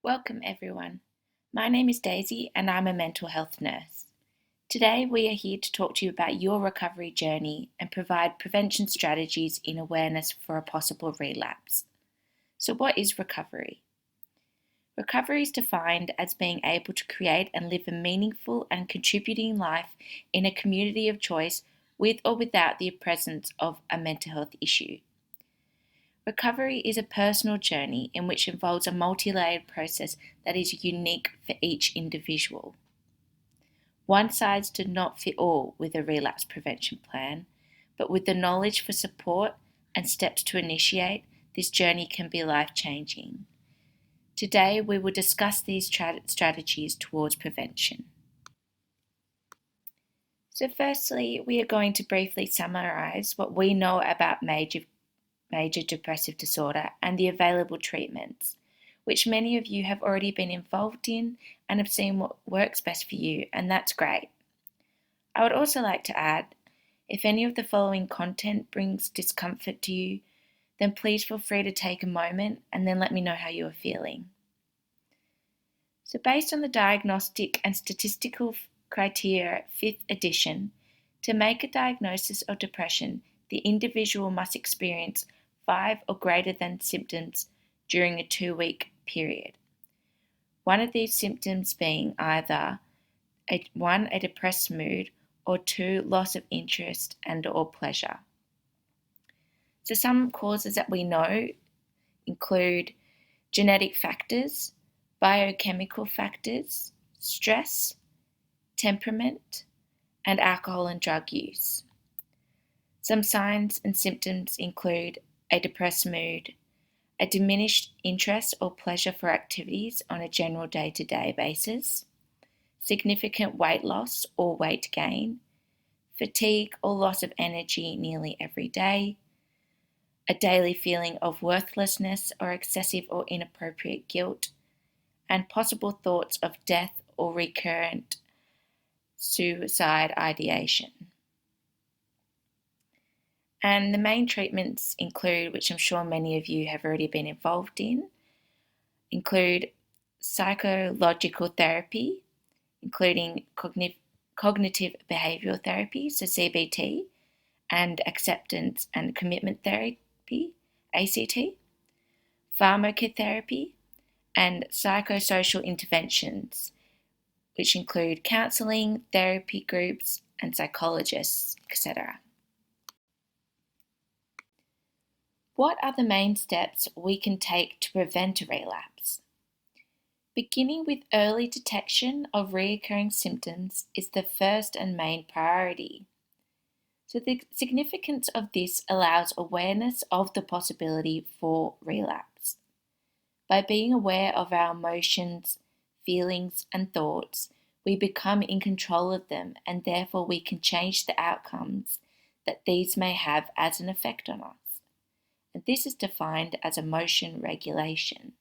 Welcome, everyone. My name is Daisy, and I'm a mental health nurse. Today, we are here to talk to you about your recovery journey and provide prevention strategies in awareness for a possible relapse. So, what is recovery? Recovery is defined as being able to create and live a meaningful and contributing life in a community of choice with or without the presence of a mental health issue. Recovery is a personal journey in which involves a multi-layered process that is unique for each individual. One size does not fit all with a relapse prevention plan, but with the knowledge for support and steps to initiate, this journey can be life-changing. Today, we will discuss these strategies towards prevention. So firstly, we are going to briefly summarize what we know about major depressive disorder and the available treatments, which many of you have already been involved in and have seen what works best for you, and that's great. I would also like to add, if any of the following content brings discomfort to you, then please feel free to take a moment and then let me know how you are feeling. So based on the Diagnostic and Statistical Criteria 5th edition, to make a diagnosis of depression, the individual must experience 5 or greater than symptoms during a 2-week period. One of these symptoms being either 1, a depressed mood, or 2, loss of interest and or pleasure. So some causes that we know include genetic factors, biochemical factors, stress, temperament, and alcohol and drug use. Some signs and symptoms include a depressed mood, a diminished interest or pleasure for activities on a general day-to-day basis, significant weight loss or weight gain, fatigue or loss of energy nearly every day, a daily feeling of worthlessness or excessive or inappropriate guilt, and possible thoughts of death or recurrent suicide ideation. And the main treatments include, which I'm sure many of you have already been involved in, include psychological therapy, including cognitive behavioural therapy, so CBT, and acceptance and commitment therapy, ACT, pharmacotherapy, and psychosocial interventions, which include counselling, therapy groups, and psychologists, etc. What are the main steps we can take to prevent a relapse? Beginning with early detection of recurring symptoms is the first and main priority. So the significance of this allows awareness of the possibility for relapse. By being aware of our emotions, feelings, and thoughts, we become in control of them, and therefore we can change the outcomes that these may have as an effect on us. And this is defined as emotion regulation.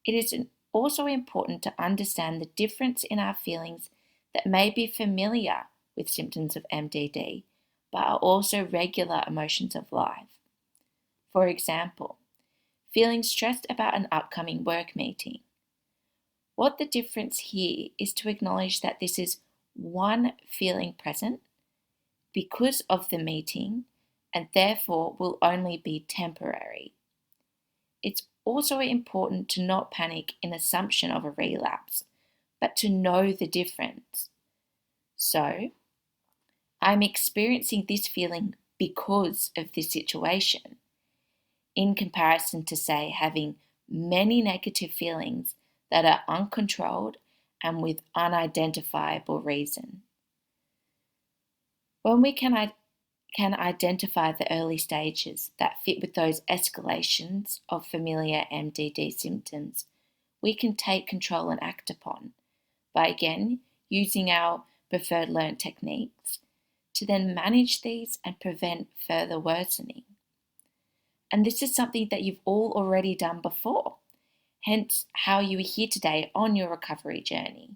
It is also important to understand the difference in our feelings that may be familiar with symptoms of MDD, but are also regular emotions of life. For example, feeling stressed about an upcoming work meeting. What the difference here is to acknowledge that this is one feeling present because of the meeting and therefore will only be temporary. It's also important to not panic in assumption of a relapse, but to know the difference. So, I'm experiencing this feeling because of this situation, in comparison to, say, having many negative feelings that are uncontrolled and with unidentifiable reason. When we can identify the early stages that fit with those escalations of familiar MDD symptoms, we can take control and act upon by again using our preferred learned techniques to then manage these and prevent further worsening. And this is something that you've all already done before, hence how you are here today on your recovery journey.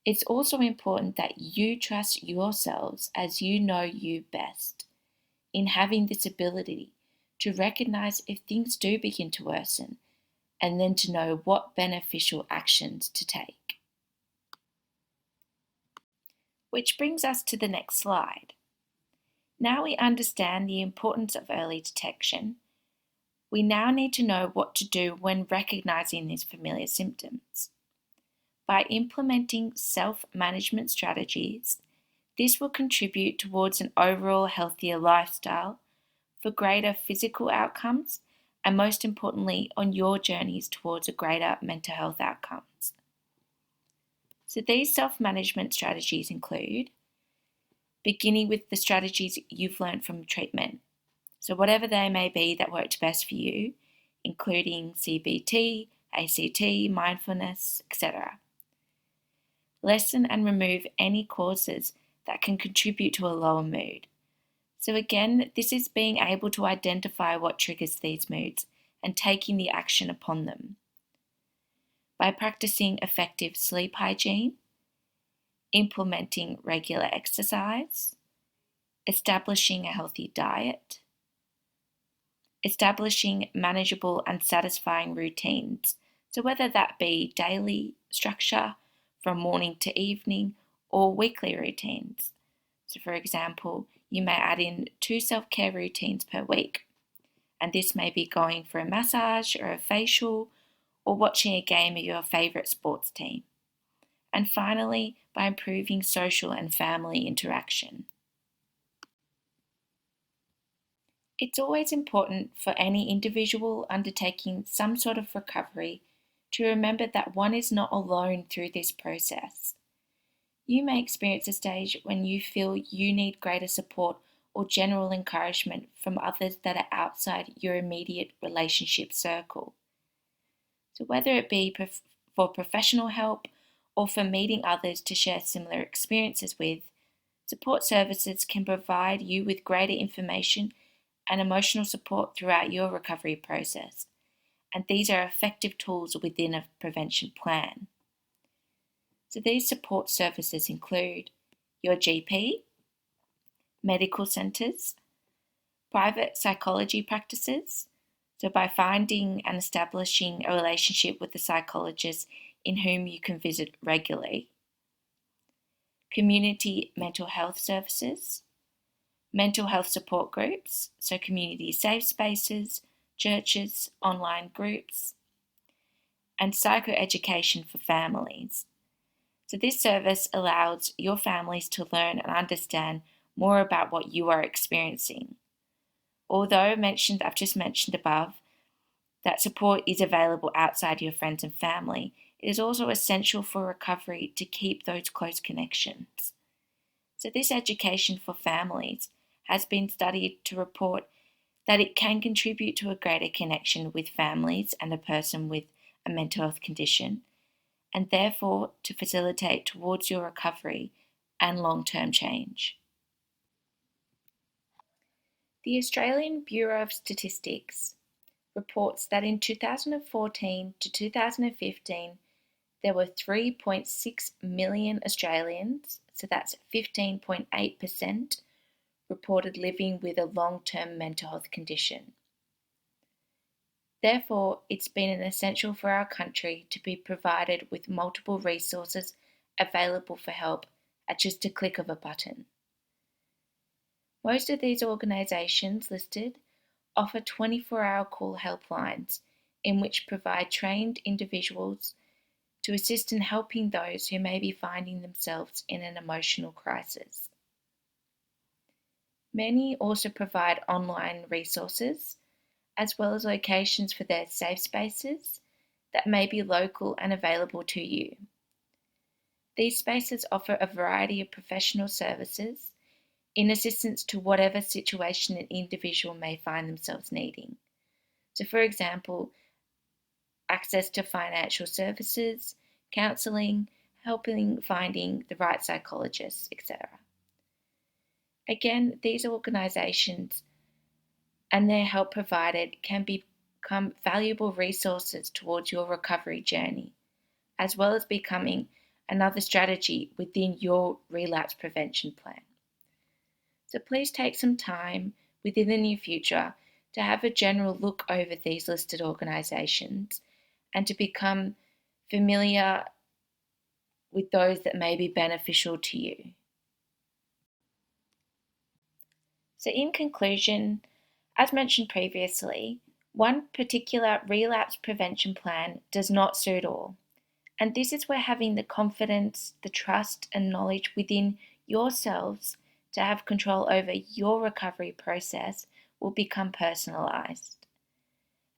It's also important that you trust yourselves as you know you best in having this ability to recognize if things do begin to worsen and then to know what beneficial actions to take. Which brings us to the next slide. Now we understand the importance of early detection. We now need to know what to do when recognizing these familiar symptoms. By implementing self-management strategies, this will contribute towards an overall healthier lifestyle for greater physical outcomes and, most importantly, on your journeys towards a greater mental health outcomes. So these self-management strategies include beginning with the strategies you've learned from treatment. So whatever they may be that worked best for you, including CBT, ACT, mindfulness, etc. Lessen and remove any causes that can contribute to a lower mood. So again, this is being able to identify what triggers these moods and taking the action upon them. By practicing effective sleep hygiene, implementing regular exercise, establishing a healthy diet, establishing manageable and satisfying routines. So whether that be daily structure, from morning to evening, or weekly routines. So for example, you may add in 2 self-care routines per week, and this may be going for a massage or a facial, or watching a game of your favourite sports team. And finally, by improving social and family interaction. It's always important for any individual undertaking some sort of recovery to remember that one is not alone through this process. You may experience a stage when you feel you need greater support or general encouragement from others that are outside your immediate relationship circle. So whether it be for professional help or for meeting others to share similar experiences with, support services can provide you with greater information and emotional support throughout your recovery process, and these are effective tools within a prevention plan. So these support services include your GP, medical centres, private psychology practices, so by finding and establishing a relationship with a psychologist in whom you can visit regularly, community mental health services, mental health support groups, so community safe spaces, churches, online groups, and psychoeducation for families. So this service allows your families to learn and understand more about what you are experiencing. Although I've just mentioned above that support is available outside your friends and family, it is also essential for recovery to keep those close connections. So this education for families has been studied to report that it can contribute to a greater connection with families and a person with a mental health condition, and therefore to facilitate towards your recovery and long-term change. The Australian Bureau of Statistics reports that in 2014 to 2015, there were 3.6 million Australians, so that's 15.8%, reported living with a long-term mental health condition. Therefore, it's been essential for our country to be provided with multiple resources available for help at just a click of a button. Most of these organisations listed offer 24-hour call helplines in which provide trained individuals to assist in helping those who may be finding themselves in an emotional crisis. Many also provide online resources as well as locations for their safe spaces that may be local and available to you. These spaces offer a variety of professional services in assistance to whatever situation an individual may find themselves needing. So for example, access to financial services, counselling, helping finding the right psychologist, etc. Again, these organisations and their help provided can become valuable resources towards your recovery journey, as well as becoming another strategy within your relapse prevention plan. So please take some time within the near future to have a general look over these listed organisations and to become familiar with those that may be beneficial to you. So, in conclusion, as mentioned previously, one particular relapse prevention plan does not suit all. And this is where having the confidence, the trust, and knowledge within yourselves to have control over your recovery process will become personalized.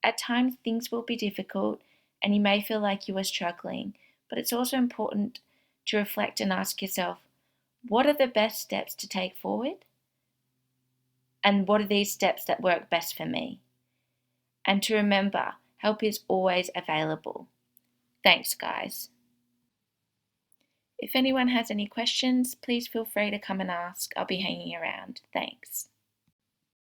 At times, things will be difficult and you may feel like you are struggling, but it's also important to reflect and ask yourself, what are the best steps to take forward? And what are these steps that work best for me? And to remember, help is always available. Thanks, guys. If anyone has any questions, please feel free to come and ask. I'll be hanging around. Thanks.